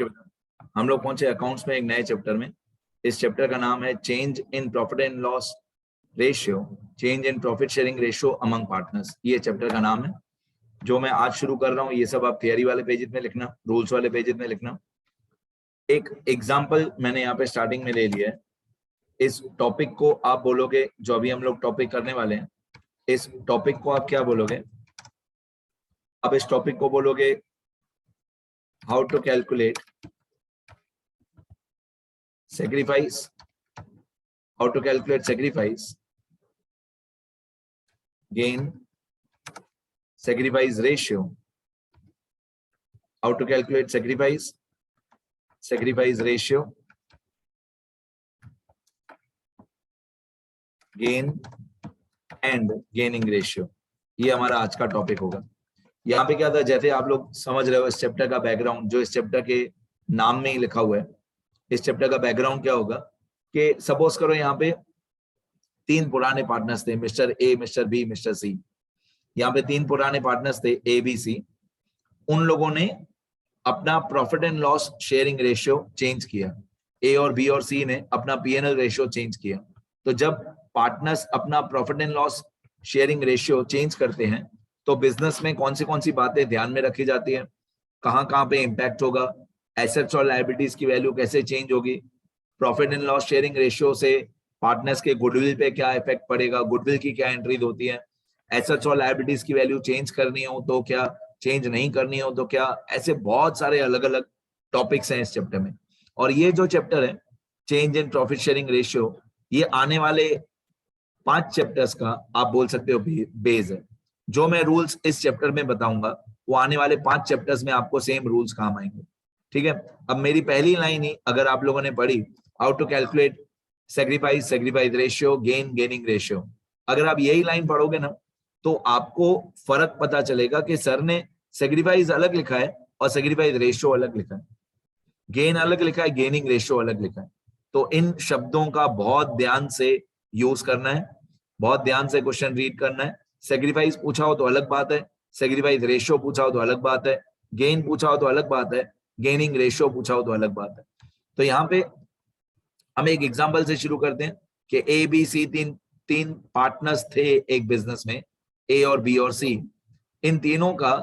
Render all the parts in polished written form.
Okay बेटा, हम लोग पहुंचे अकाउंट्स में एक नए चैप्टर में। इस चैप्टर का नाम है change in profit and loss ratio, change in profit sharing ratio among partners. ये चैप्टर का नाम है जो मैं आज शुरू कर रहा हूँ। ये सब आप थियरी वाले पेजेस में लिखना, रूल्स वाले पेजेस में लिखना। एक एग्जाम्पल मैंने यहाँ पे स्टार्टिंग में ले लिया है। इस टॉपिक को आप बोलोगे, जो अभी हम लोग टॉपिक करने वाले हैं, इस टॉपिक को आप क्या बोलोगे? आप इस टॉपिक को बोलोगे how to calculate sacrifice, how to calculate sacrifice, gain, sacrifice ratio, how to calculate sacrifice, sacrifice ratio, gain and gaining ratio। ये हमारा आज का टॉपिक होगा। यहाँ पे क्या था, जैसे आप लोग समझ रहे हो इस चैप्टर का बैकग्राउंड, जो इस चैप्टर के नाम में ही लिखा हुआ है, इस चैप्टर का बैकग्राउंड क्या होगा कि सपोज करो यहाँ पे तीन पुराने पार्टनर्स थे, mister A, mister B, mister C. यहाँ पे तीन पुराने पार्टनर्स थे, ए, बी, सी। उन लोगों ने अपना profit and loss sharing ratio change किया। ए और बी और सी ने अपना पीएनएल रेशियो चेंज किया। तो जब पार्टनर्स अपना profit and loss sharing ratio change करते हैं तो बिजनेस में कौन सी बातें ध्यान में रखी जाती है, कहाँ पे इम्पैक्ट होगा, एसेट्स और लायबिलिटीज की वैल्यू कैसे चेंज होगी, profit and loss sharing ratio से पार्टनर्स के गुडविल पे क्या इफेक्ट पड़ेगा, गुडविल की क्या एंट्रीज होती है, एसेट्स और लायबिलिटीज की वैल्यू चेंज करनी हो तो क्या, चेंज नहीं करनी हो तो क्या, ऐसे बहुत सारे अलग अलग टॉपिक्स हैं इस चैप्टर में। और ये जो चैप्टर है change in profit sharing ratio, ये आने वाले 5 चैप्टर्स का आप बोल सकते हो बेस है। जो मैं रूल्स इस चैप्टर में बताऊंगा वो आने वाले 5 चैप्टर्स में आपको सेम रूल्स काम आएंगे। ठीक है, अब मेरी पहली लाइन ही अगर आप लोगों ने पढ़ी, how to calculate sacrifice, sacrifice ratio, gain, gaining ratio, अगर आप यही लाइन पढ़ोगे ना तो आपको फर्क पता चलेगा कि सर ने सैक्रिफाइस अलग लिखा है और सैक्रिफाइस रेशियो अलग लिखा है, गेन अलग लिखा है, गेनिंग रेशियो अलग लिखा है। तो इन शब्दों का बहुत ध्यान से यूज करना है, बहुत ध्यान से क्वेश्चन रीड करना है। सैक्रिफाइस पूछा हो तो अलग बात है, सैक्रिफाइस रेशियो पूछा हो तो अलग बात है, गेन पूछा हो तो अलग बात है, गेनिंग रेशियो पूछा हो तो अलग बात है। तो यहाँ पे हम एक एग्जांपल से शुरू करते हैं कि ए, बी, सी तीन पार्टनर्स थे एक बिजनेस में, ए और बी और सी। इन तीनों का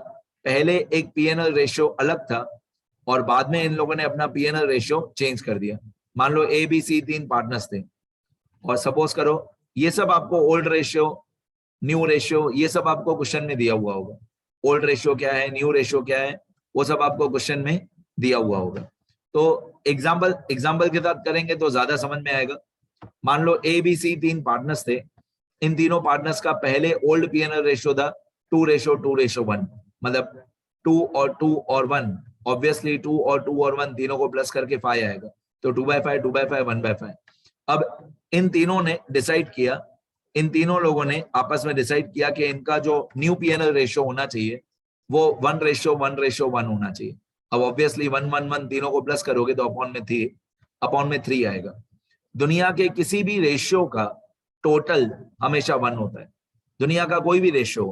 पहले एक पीएनएल रेशियो अलग था और बाद में इन लोगों ने अपना पीएनएल रेशियो चेंज कर दिया। मान लो ए, बी, सी 3 पार्टनर्स थे और सपोज करो ये सब आपको ओल्ड रेशियो, न्यू रेशियो, ये सब आपको क्वेश्चन में दिया हुआ होगा। ओल्ड रेशियो क्या है, न्यू रेशियो क्या है, वो सब आपको क्वेश्चन में दिया हुआ होगा। तो एग्जाम्पल के साथ करेंगे तो ज्यादा समझ में आएगा। मान लो ए, बी, सी 3 पार्टनर्स थे। इन तीनों पार्टनर्स का पहले ओल्ड पीएनएल रेशियो था 2:1, मतलब 2 और 2 और 1। ऑब्वियसली 2 और 2 और 1 तीनों को प्लस करके 5 आएगा, तो 2/5, 2/5, 1/5। अब इन तीनों ने डिसाइड किया, इन तीनों लोगों ने आपस में डिसाइड किया कि इनका जो न्यू पीएनएल रेशियो होना चाहिए वो 1:1:1 होना चाहिए। अब ऑब्वियसली 1:1:1 तीनों को प्लस करोगे तो अपॉन में 3 आएगा। दुनिया के किसी भी रेशियो का टोटल हमेशा 1 होता है। दुनिया का कोई भी रेशियो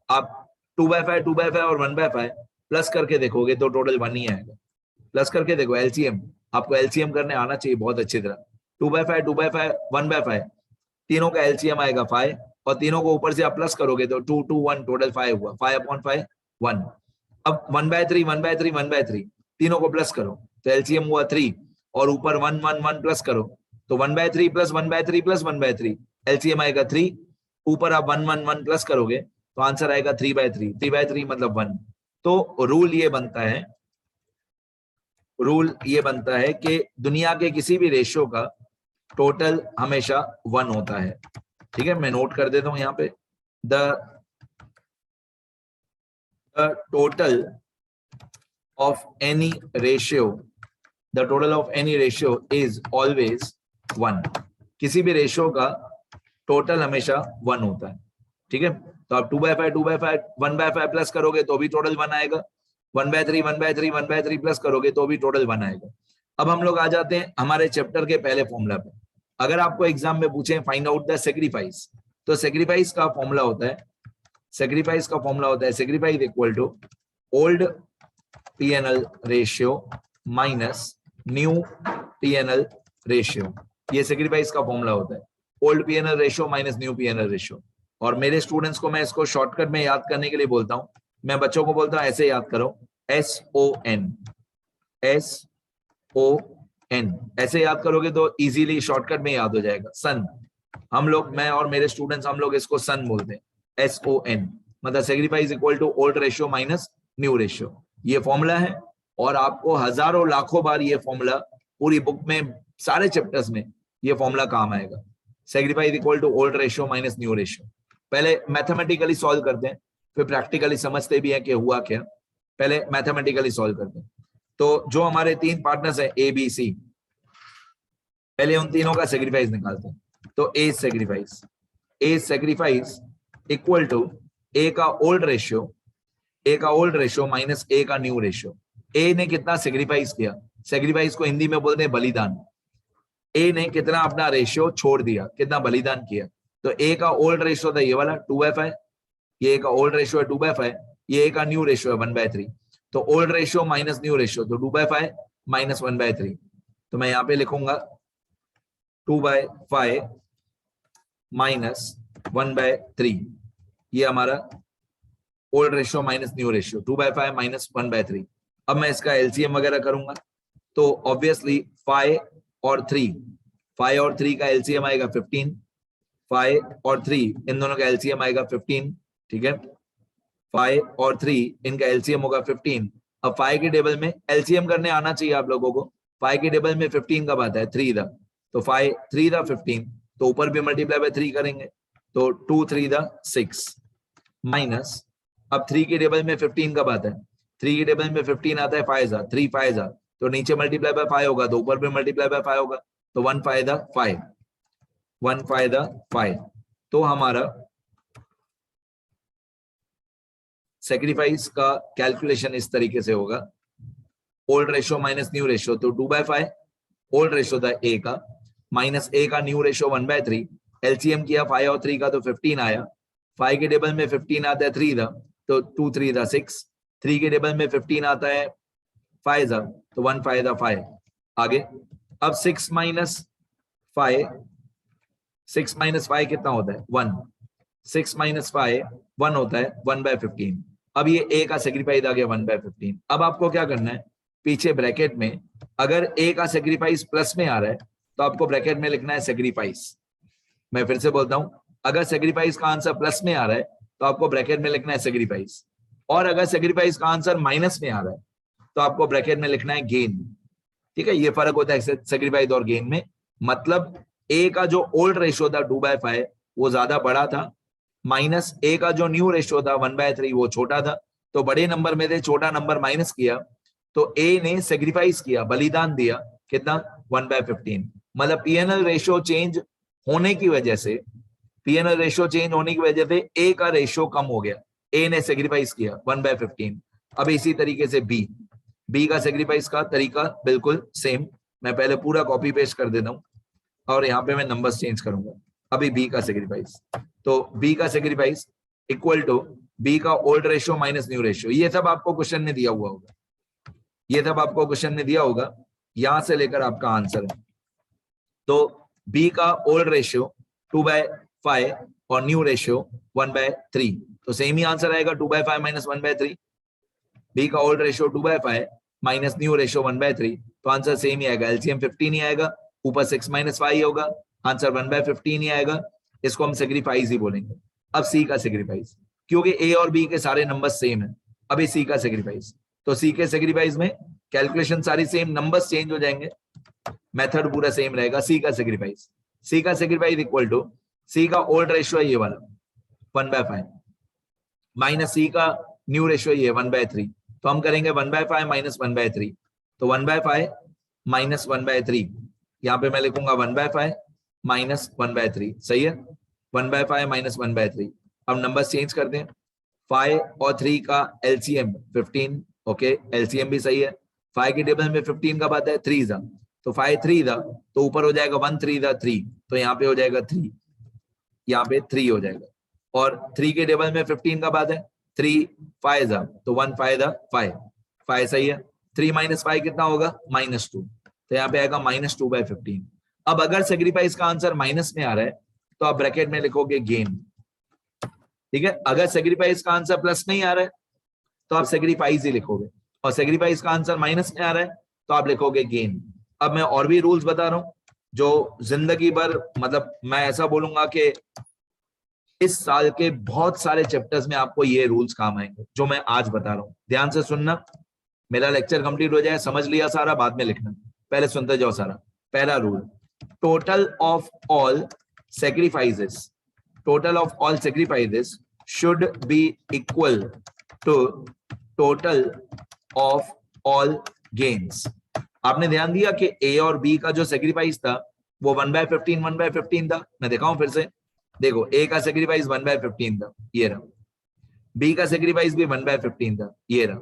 आप 2/5, 2/5 और 1/5 प्लस करके देखोगे तो टोटल 1 ही आएगा। प्लस करके देखो, एलसीएम, आपको एलसीएम करने आना चाहिए बहुत अच्छी तरह। 2/5, 2/5, 1/5 तीनों का एलसीएम आएगा 5 और तीनों को ऊपर से आप प्लस करोगे तो 2, 2, 1 टोटल 5 हुआ, 5/5 1। अब 1/3, 1/3, 1/3 तीनों को प्लस करो तो एलसीएम हुआ 3 और ऊपर 1, 1, 1 प्लस करो तो 1/3 प्लस 1/3 प्लस 1/3 एलसीएम आएगा 3। ऊपर आप 1, 1, 1 प्लस करोगे तो आंसर आएगा 3/3, 3/3 मतलब 1। तो रूल ये बनता है कि दुनिया के किसी भी रेशियो का टोटल हमेशा 1 होता है। ठीक है, मैं नोट कर देता हूं यहाँ पे, the total of any ratio is always 1। किसी भी रेशियो का टोटल हमेशा 1 होता है। ठीक है, तो आप 2/5, 2/5, 1/5 प्लस करोगे तो भी टोटल 1 आएगा, 1/3, 1/3, 1/3 प्लस करोगे तो भी टोटल 1 आएगा। अब हम लोग आ जाते हैं हमारे चैप्टर के पहले फॉर्मूला पे। अगर आपको एग्जाम में पूछे फाइंड आउट द सैक्रिफाइस, तो सैक्रिफाइस का फॉर्मूला होता है sacrifice equal to old PNL ratio minus new PNL ratio, ये सेक्रीफाइस का फॉर्मूला होता है, old PNL ratio minus new PNL ratio. और मेरे स्टूडेंट्स को मैं इसको शॉर्टकट में याद करने के लिए बोलता हूं, मैं बच्चों को बोलता हूं ऐसे याद करो, SON, SON ऐसे याद करोगे तो इजीली शॉर्टकट में याद हो जाएगा। सन, हम लोग, मैं और मेरे स्टूडेंट्स, हम लोग इसको सन बोलते हैं, SON, मतलब sacrifice equal to old ratio minus new ratio. ये फॉर्मूला है और आपको हजारों लाखों बार ये फॉर्मूला पूरी बुक में सारे चैप्टर्स में ये फॉर्मूला काम आएगा, sacrifice equal to old ratio minus new ratio. पहले मैथमेटिकली सॉल्व करते हैं, फिर प्रैक्टिकली समझते भी हैं कि हुआ क्या। पहले मैथमेटिकली सॉल्व करते हैं। तो जो हमारे तीन पार्टनर्स हैं ABC, पहले उन तीनों का सेक्रीफाइस निकालते हैं। तो ए सेक्रीफाइस इक्वल टू ए का ओल्ड रेशियो माइनस ए का न्यू रेशियो। ए ने कितना सेक्रीफाइस किया, सेक्रीफाइस को हिंदी में बोलते हैं बलिदान। ए ने कितना अपना रेशियो छोड़ दिया, कितना बलिदान किया। तो ए का ओल्ड रेशियो था ये वाला 2/5, ये ए का ओल्ड रेशियो है 2/5, ये ए का न्यू रेशियो है 1/3। तो old ratio minus new ratio, तो 2/5 माइनस 1/3। तो मैं यहां पे लिखूंगा 2/5 माइनस 1/3, ये हमारा old ratio minus new ratio, 2/5 minus 1/3। अब मैं इसका एलसीएम वगैरह करूंगा तो ऑब्वियसली 5 और 3 का एलसीएम आएगा 15, 5 और 3 इन दोनों का एलसीएम आएगा 15, ठीक है। 5 और 3 इनका एलसीएम होगा 15। अब 5 के टेबल में एलसीएम करने आना चाहिए आप लोगों को। 5 के टेबल में 15 कब आता है, 3 था, तो 5 3 था 15, तो ऊपर भी मल्टीप्लाई बाय 3 करेंगे, तो 2 3 था 6 माइनस, अब 3 के टेबल में 15 कब आता है, 3 के टेबल में 15 आता है 5 था, 3 5 था, तो नीचे मल्टीप्लाई बाय 5 होगा तो ऊपर भी मल्टीप्लाई बाय 5 होगा, तो 1 5 था 5, 1 5 था 5। तो हमारा सेक्रीफाइस का कैलकुलेशन इस तरीके से होगा, old ratio minus new ratio, तो 2/5 ओल्ड रेशियो था ए का, माइनस ए का न्यू रेशियो 1/3, एलसीएम किया 5 और 3 का तो 15 आया। 5 के टेबल में 15 आता है 3 था, तो 2 3 था 6, 3 के टेबल में 15 आता है 5 था, तो 1 5 था 5। आगे अब 6 माइनस 5 कितना होता है 1, 6 माइनस 5 1 होता है 1/15। अब ये ए का सेक्रीफाइस आ गया 1/15। अब आपको क्या करना है, पीछे ब्रैकेट में अगर ए का सेक्रीफाइस प्लस में आ रहा है तो आपको ब्रैकेट में लिखना है सेक्रीफाइस। मैं फिर से बोलता हूं, अगर सेक्रीफाइस का आंसर प्लस में आ रहा है तो आपको ब्रैकेट में लिखना है सेक्रीफाइस, और अगर सेक्रीफाइस का आंसर माइनस में आ रहा है तो आपको ब्रैकेट में लिखना है गेन। ठीक है, ये फर्क होता है सेक्रीफाइस और गेन में। मतलब ए का जो ओल्ड रेशियो था 2/5 वो ज्यादा बड़ा था, माइनस ए का जो न्यू रेशियो था 1/3 वो छोटा था। तो बड़े नंबर में से छोटा नंबर माइनस किया तो ए ने सेक्रीफाइस किया, बलिदान दिया, कितना 1/15। मतलब पीएनएल रेशियो चेंज होने की वजह से, ए का रेशियो कम हो गया, ए ने सेक्रीफाइस किया 1/15। अब इसी तरीके से बी का सेक्रीफाइस का तरीका बिल्कुल सेम। मैं पहले पूरा कॉपी पेस्ट कर देता हूं और यहाँ पे मैं नंबर्स चेंज करूंगा। अभी बी का सेक्रीफाइस, तो बी का सेक्रीफाइस इक्वल टू बी का old ratio minus new ratio. ये सब आपको क्वेश्चन में दिया हुआ होगा, यहां से लेकर आपका आंसर है। तो बी का ओल्ड रेशियो 2/5 और न्यू रेशियो 1/3, तो सेम ही आंसर आएगा 2/5 माइनस 1/3। बी का old ratio 2/5 minus new ratio 1/3, तो आंसर सेम ही आएगा, एलसीएम 15 ही आएगा, ऊपर 6 माइनस 5 होगा, आंसर 1/15 ही आएगा। इसको हम सेक्रीफाइस ही बोलेंगे। अब सी का सेक्रीफाइस, क्योंकि ए और बी के सारे नंबर सेम है, अभी सी का सेक्रीफाइस, तो सी के सेक्रीफाइस में कैलकुलेशन सारी सेम, नंबर्स चेंज हो जाएंगे, मेथड पूरा सेम रहेगा। सी का सेक्रीफाइस इक्वल टू सी का ओल्ड रेशियो है ये वाला 1/5 माइनस सी का न्यू रेशियो ये 1/3, तो हम करेंगे 1/5 माइनस 1/3, तो 1/5 माइनस 1/3, यहाँ पे मैं लिखूंगा 1/5 माइनस 1/3, सही है, 1/5 माइनस 1/3। अब नंबर चेंज कर दें, 5 और 3 का एलसीएम 15, ओके, एलसीएम भी सही है। 5 के टेबल में 15 का बात है 3 था, तो 5 3 था, तो ऊपर हो जाएगा 1 3 था 3, तो यहाँ पे हो जाएगा 3, यहाँ पे 3 हो जाएगा। और 3 के टेबल में 15 का बात है 3 5 था, तो 1 5 था 5 सही है। 3 माइनस 5 कितना होगा -2, तो यहाँ पे आएगा -2/15। अब अगर सेक्रीफाइस का आंसर माइनस में आ रहा है तो आप ब्रैकेट में लिखोगे गेन, ठीक है। अगर सेक्रीफाइस का आंसर प्लस में ही आ रहा है तो आप सेक्रीफाइस ही लिखोगे, और सेक्रीफाइस का आंसर माइनस में आ रहा है तो आप लिखोगे गेन। अब मैं और भी रूल्स बता रहा हूं जो जिंदगी भर, मतलब मैं ऐसा बोलूंगा कि इस साल के बहुत सारे चैप्टर्स में आपको ये रूल्स काम आएंगे जो मैं आज बता रहा हूं। ध्यान से सुनना, मेरा लेक्चर कंप्लीट हो जाए, समझ लिया सारा, बाद में लिखना, पहले सुनते जाओ सारा। पहला rule, total of all sacrifices, total of all sacrifices should be equal to total of all gains। आपने ध्यान दिया कि A और B का जो सेक्रीफाइस था वो 1/15 1/15 था। मैं दिखाऊं फिर से, देखो A का सेक्रीफाइस 1/15 था, ये रहा। B का सेक्रीफाइस भी 1/15 था, ये रहा।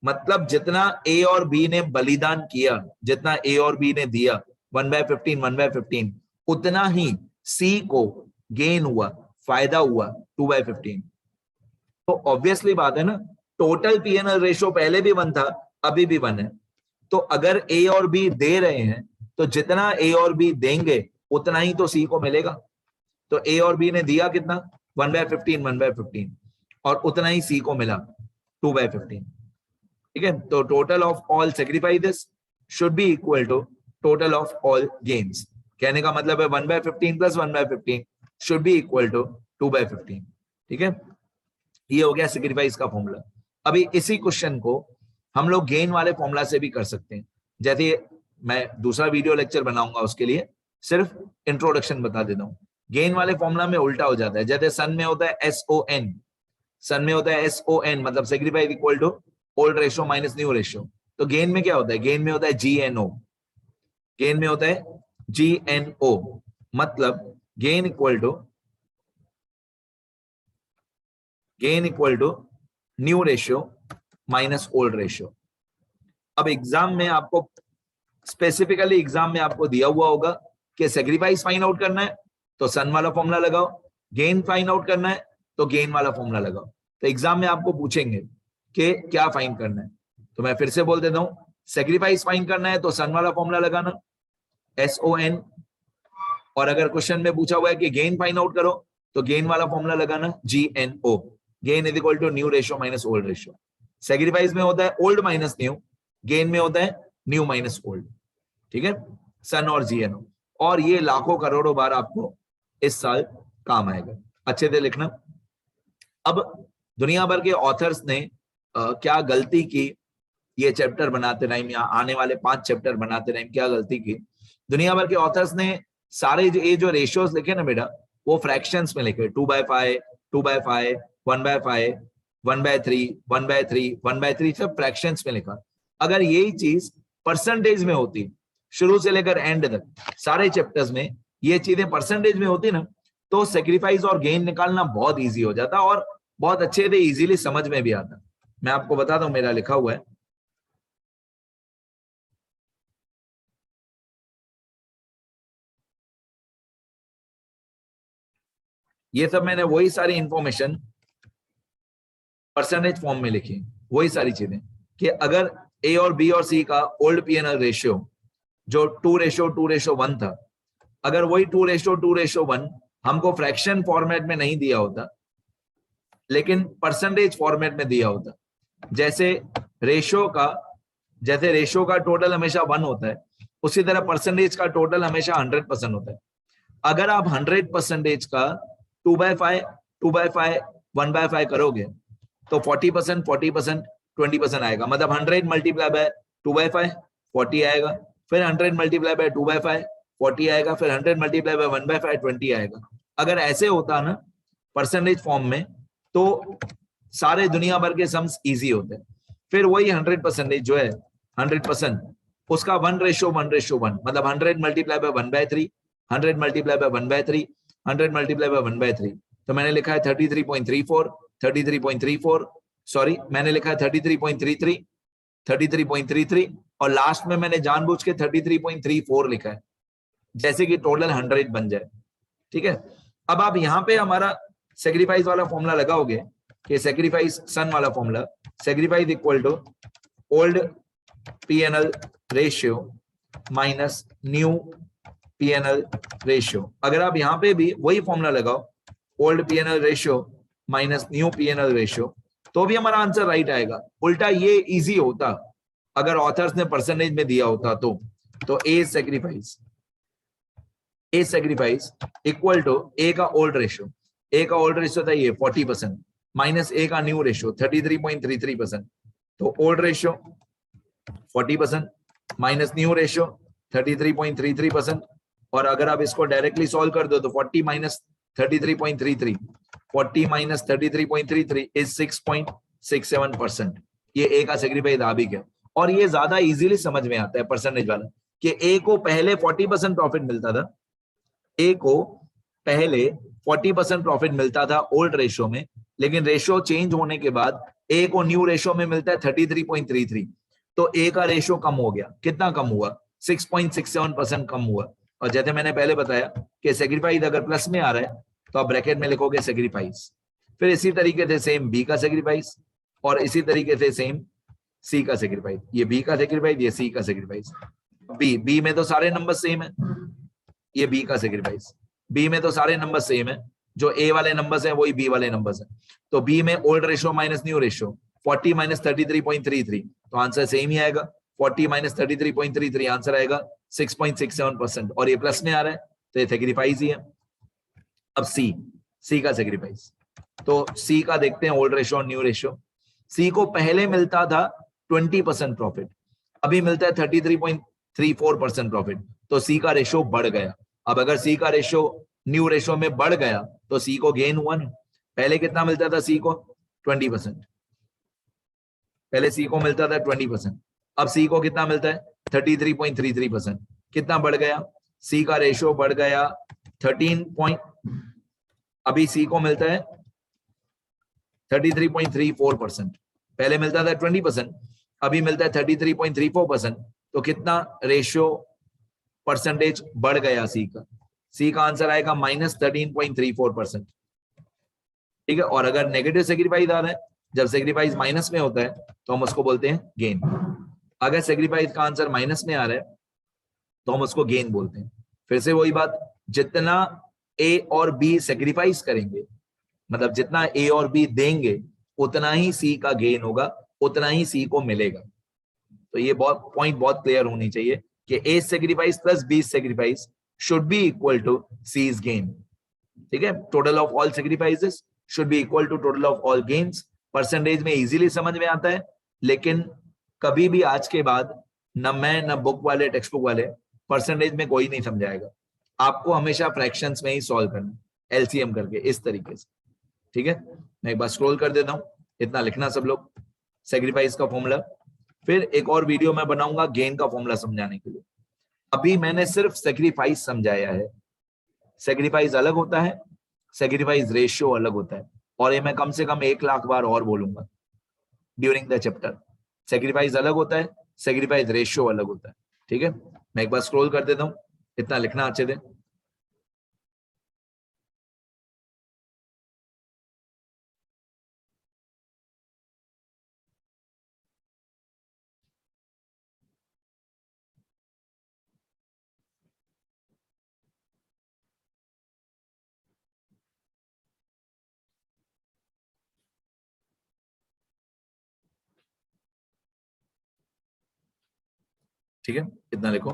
मतलब जितना A और B ने बलिदान किया, जितना A और B ने दिया 1/15 1/15, उतना ही C को गेन हुआ, फायदा हुआ 2/15। तो ऑब्वियसली बात है ना, टोटल P&L रेशियो पहले भी 1 था, अभी भी 1 है। तो अगर A और B दे रहे हैं तो जितना A और B देंगे उतना ही तो C को मिलेगा। तो A और B ने दिया कितना 1/15 1/15, और उतना ही C को मिला 2/15, ठीक है। तो total of all sacrifices should be equal to total of all gains. कहने का मतलब है 1/15 plus 1/15 should be equal to 2/15, ठीक है। ये हो गया सेक्रीफाइस का फॉर्मूला। अभी इसी क्वेश्चन को हम लोग गेन वाले फॉर्मूला से भी कर सकते हैं। जैसे मैं दूसरा वीडियो लेक्चर बनाऊंगा, उसके लिए सिर्फ इंट्रोडक्शन बता देता हूँ। गेन वाले फॉर्मूला में उल्टा हो जाता है। जैसे सन में होता है SON, सन में होता है SON, मतलब sacrifice equal to old ratio minus new ratio. तो गेन में क्या होता है, गेन में होता है GNO, गेन में होता है GNO, मतलब gain equal to new ratio minus old ratio. अब एग्जाम में आपको स्पेसिफिकली एग्जाम में आपको दिया हुआ होगा कि सेक्रीफाइस फाइंड आउट करना है तो सन वाला फॉर्मूला लगाओ, गेन फाइंड आउट करना है तो गेन वाला फॉर्मूला लगाओ। तो एग्जाम में आपको पूछेंगे कि क्या फाइंड करना है, तो मैं फिर से बोल देता हूं, सेक्रीफाइस फाइंड करना है तो सन वाला फॉर्मूला लगाना SON, और अगर क्वेश्चन में पूछा हुआ है कि गेन फाइंड आउट करो तो गेन वाला फॉर्मूला लगाना GNO, gain is equal to new ratio minus old ratio. Sacrifice में होता है ओल्ड माइनस न्यू, गेन में होता है न्यू माइनस ओल्ड, ठीक है, सन और GNO। और ये लाखों करोड़ों बार आपको इस साल काम आएगा, अच्छे से लिखना। अब दुनिया भर के ऑथर्स ने क्या गलती की, ये चैप्टर बनाते टाइम या आने वाले 5 चैप्टर बनाते टाइम क्या गलती की, दुनिया भर के ऑथर्स ने सारे ये जो रेशियोज लिखे ना बेटा, वो फ्रैक्शंस में लिखे, 2/5 2/5 1/5 1/3 1/3 1/3, सब फ्रैक्शंस में लिखा। अगर यही चीज परसेंटेज में होती, शुरू से लेकर एंड तक सारे चैप्टर्स में ये चीजें परसेंटेज में होती ना, तो सेक्रीफाइस और गेन निकालना बहुत इजी हो जाता और बहुत अच्छे से इजीली समझ में भी आता। मैं आपको बताता हूं, मेरा लिखा हुआ है, ये सब मैंने वही सारी इंफॉर्मेशन परसेंटेज फॉर्म में लिखी, वही सारी चीजें कि अगर A और B और C का ओल्ड P&L रेशियो जो 2:1 था, अगर वही 2:1 हमको फ्रैक्शन फॉर्मेट में नहीं दिया होता लेकिन परसेंटेज फॉर्मेट में दिया होता, जैसे रेशियो का टोटल हमेशा 1 होता है, उसी तरह परसेंटेज का टोटल हमेशा 100% होता है। अगर आप 100% का 2/5 2/5 1/5 करोगे तो 40% 40% 20% आएगा, मतलब 100 मल्टीप्लाई बाय 2/5 40 आएगा, फिर 100 मल्टीप्लाई बाय 2/5 40 आएगा, फिर 100 मल्टीप्लाई बाय 1/5 20 आएगा। अगर ऐसे होता ना परसेंटेज फॉर्म में तो सारे दुनिया भर के सम्स इजी होते हैं। फिर वही 100% जो है 100% उसका 1:1 मतलब 100 multiply by 1/3 100 multiply by 1/3 100 multiply by 1/3, तो मैंने लिखा है 33.34 सॉरी मैंने लिखा है 33.33 और लास्ट में मैंने जानबूझ के 33.34 लिखा है, जैसे कि टोटल 100 बन जाए, ठीक है। अब आप यहाँ पे हमारा सेक्रीफाइस वाला फॉर्मूला लगाओगे कि सेक्रीफाइस सन वाला formula, sacrifice equal to old P&L ratio minus new P&L ratio. अगर आप यहाँ पे भी वही फॉर्मूला लगाओ, old P&L ratio minus new P&L ratio, तो भी हमारा आंसर राइट आएगा। उल्टा ये इजी होता अगर ऑथर्स ने परसेंटेज में दिया होता तो ए सेक्रीफाइस इक्वल टू ए का ओल्ड रेशियो, ए का ओल्ड रेशियो था ये 40% माइनस ए का न्यू रेशियो 33.33%। तो old ratio 40% minus new ratio 33.33%। और अगर आप इसको डायरेक्टली सॉल्व कर दो तो 40 माइनस 33.33, 40 माइनस 33.33 इज 6.67%। ये ए का सेक्रीफाइस आ भी गया। और ये ज्यादा इजीली समझ में आता है परसेंटेज वाला कि ए को पहले 40% प्रॉफिट मिलता था, ए को पहले 40% प्रॉफिट मिलता था ओल्ड रेशियो में, लेकिन रेशियो चेंज होने के बाद ए को न्यू रेशियो में मिलता है 33.33। तो ए का रेशियो कम हो गया। कितना कम हुआ? 6.67% कम हुआ। और जैसे मैंने पहले बताया कि सेक्रीफाइस अगर प्लस में आ रहा है तो आप ब्रैकेट में लिखोगे सेक्रीफाइस। फिर इसी तरीके से सेम बी का सेक्रीफाइस, और इसी तरीके से सेम सी का सेक्रीफाइस। ये बी का सेक्रीफाइस, ये सी का सेक्रीफाइस। बी में तो सारे नंबर सेम है, ये बी का सेक्रीफाइस। बी में तो सारे नंबर सेम है, जो ए वाले नंबर्स हैं वही बी वाले नंबर्स हैं। तो बी में old ratio minus new ratio 40 minus 33.33, तो आंसर सेम ही आएगा। 40 माइनस 33.33 आंसर आएगा 6.67%। और ये प्लस में आ रहा है तो ये सेक्रीफाइस ही है। अब सी का सेक्रीफाइस, तो सी का देखते हैं ओल्ड रेशियो और न्यू रेशियो। सी को पहले मिलता था 20% प्रॉफिट, अभी मिलता है 33.34% प्रॉफिट, तो सी का रेशियो बढ़ गया। अब अगर सी का रेशियो न्यू रेशियो में बढ़ गया तो सी को गेन हुआ ना। पहले कितना मिलता था सी को? 20%। पहले सी को मिलता था 20%, अब सी को कितना मिलता है? 33.33%। कितना बढ़ गया? सी का रेशियो बढ़ गया 13 अभी सी को मिलता है 33.34%। पहले मिलता था 20%, अभी मिलता है 33.34%। तो कितना रेशियो परसेंटेज बढ़ गया सी का? सी का आंसर आएगा माइनस 13.34%। ठीक है। और अगर नेगेटिव सेक्रीफाइस आ रहा है, जब सेक्रीफाइस माइनस में होता है तो हम उसको बोलते हैं गेन। अगर सेक्रीफाइस का आंसर माइनस में आ रहा है तो हम उसको गेन बोलते हैं। फिर से वही बात, जितना ए और बी सेक्रीफाइस करेंगे, मतलब जितना ए और बी देंगे उतना ही सी का गेन होगा, उतना ही सी को मिलेगा। तो ये पॉइंट बहुत क्लियर होनी चाहिए कि A sacrifice plus B sacrifice should be equal to C's gain. ठीक है। Total of all sacrifices should be equal to total of all gains. Percentage में इजीली समझ में आता है, लेकिन कभी भी आज के बाद न मैं न बुक वाले टेक्स्ट बुक वाले परसेंटेज में कोई नहीं समझाएगा। आपको हमेशा फ्रैक्शंस में ही सॉल्व करना, एलसीएम करके इस तरीके से। ठीक है। मैं एक बार स्क्रॉल कर देता हूं, इतना लिखना सब लोग, सेक्रीफाइस का फॉर्मूला। फिर एक और वीडियो मैं बनाऊंगा गेन का फॉर्मूला समझाने के लिए। अभी मैंने सिर्फ सेक्रीफाइस समझाया है। सेक्रीफाइस अलग होता है, सेक्रीफाइस रेशियो अलग होता है, और ये मैं कम से कम 1 लाख बार और बोलूंगा ड्यूरिंग द चैप्टर। सेक्रीफाइस अलग होता है, सेक्रीफाइस रेशियो अलग होता है। ठीक है। मैं एक बार स्क्रॉल कर देता हूं, इतना लिखना अच्छे से। ठीक है, इतना लिखो।